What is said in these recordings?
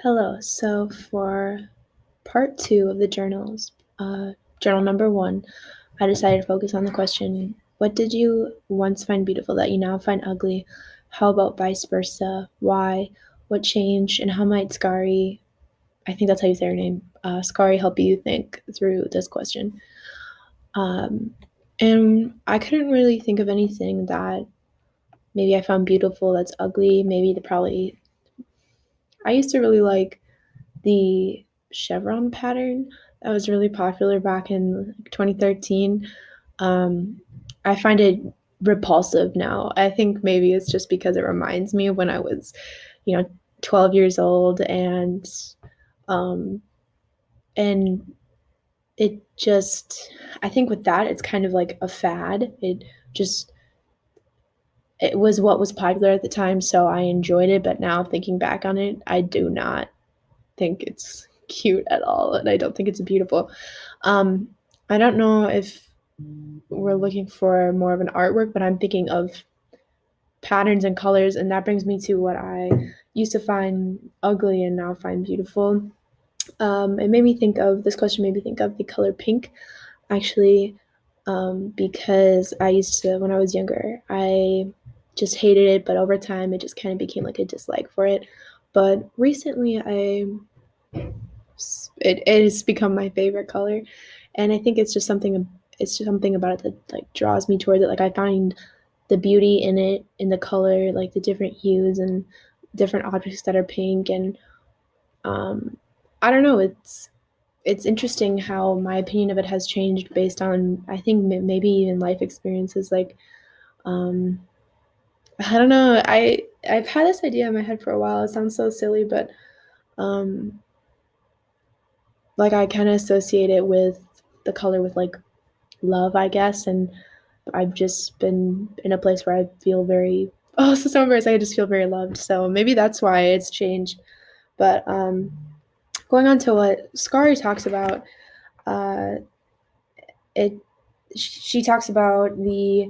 Hello. So for part two of the journals, journal number one, I decided to focus on the question: what did you once find beautiful that you now find ugly? How about vice versa? Why? What changed? And how might Scarry, I think that's how you say her name, Scarry help you think through this question? Um, and I couldn't really think of anything that maybe I found beautiful that's ugly. I used to really like the chevron pattern that was really popular back in 2013. Um, I find it repulsive now. I think maybe it's just because it reminds me of when I was, you know, 12 years old, um, and it just, I think with that, it's kind of like a fad. Just, it was what was popular at the time, so I enjoyed it. But now thinking back on it, I do not think it's cute at all, and I don't think it's beautiful. Um, I don't know if we're looking for more of an artwork, but I'm thinking of patterns and colors, and that brings me to what I used to find ugly and now find beautiful. It made me think of this question, made me think of the color pink, actually, because I used to, when I was younger, I just hated it, but over time, it just kind of became like a dislike for it. But recently, it has become my favorite color, and I think it's just something about it that like draws me towards it. Like I find the beauty in it, in the color, like the different hues and different objects that are pink, and um I don't know, it's interesting how my opinion of it has changed based on, I think, maybe even life experiences. Like um I don't know, I've had this idea in my head for a while. It sounds so silly, but um like I kind of associate it with the color with like love, I guess. And I've just been in a place where I feel very, oh, so embarrassed. I just feel very loved. So maybe that's why it's changed. But going on to what Scarry talks about, uh, it she talks about the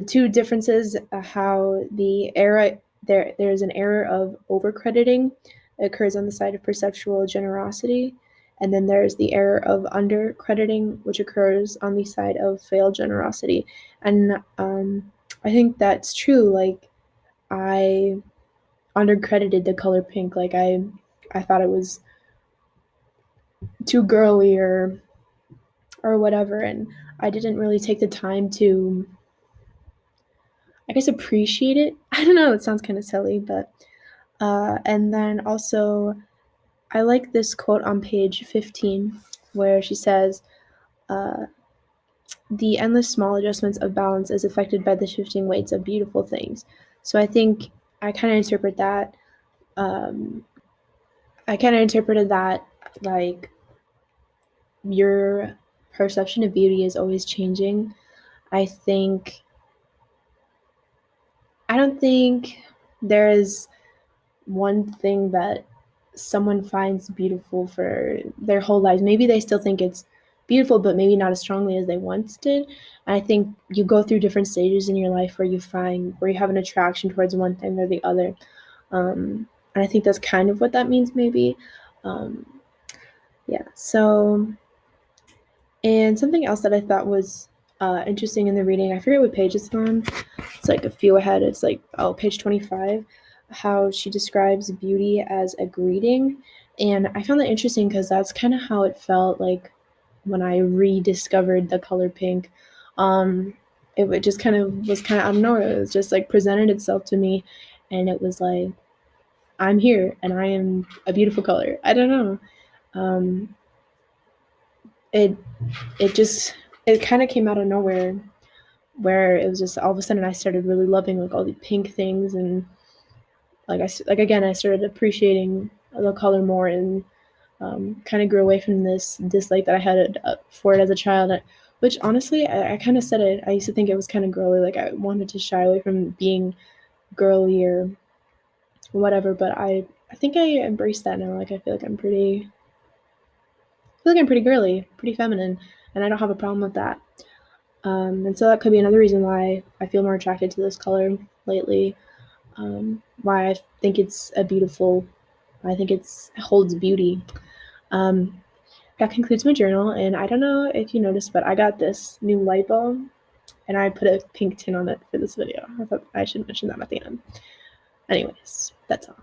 two differences, how there's an error of overcrediting that occurs on the side of perceptual generosity, and then there's the error of undercrediting, which occurs on the side of failed generosity. And I think that's true. Like I undercredited the color pink. Like I thought it was too girly or whatever, and I didn't really take the time to, I guess, appreciate it. I don't know. It sounds kind of silly, but and then also, I like this quote on page 15 where she says, uh, the endless small adjustments of balance is affected by the shifting weights of beautiful things. So I think I kind of interpret that. Um, I kind of interpreted that like your perception of beauty is always changing. I think, I don't think there is one thing that someone finds beautiful for their whole lives. Maybe they still think it's beautiful, but maybe not as strongly as they once did. And I think you go through different stages in your life where you have an attraction towards one thing or the other. And I think that's kind of what that means, maybe. Um, yeah. So, and something else that I thought was interesting in the reading, I forget what page it's on. It's like a few ahead. It's like, oh, page 25, how she describes beauty as a greeting. And I found that interesting because that's kind of how it felt like when I rediscovered the color pink. Um, it just kind of was kind of out of nowhere. It was just like presented itself to me, and it was like, I'm here and I am a beautiful color. I don't know. Um, it it just, it kind of came out of nowhere, where it was just all of a sudden I started really loving like all the pink things, and like again I started appreciating the color more, and kind of grew away from this dislike that I had for it as a child. Which honestly, I kind of said it. I used to think it was kind of girly, like I wanted to shy away from being girly or whatever. But I think I embrace that now. Like I feel like I'm pretty girly, pretty feminine, and I don't have a problem with that. And so that could be another reason why I feel more attracted to this color lately. Why I think it's a beautiful I think it holds beauty. That concludes my journal, and I don't know if you noticed, but I got this new light bulb, and I put a pink tint on it for this video. I thought I should mention that at the end. Anyways, that's all.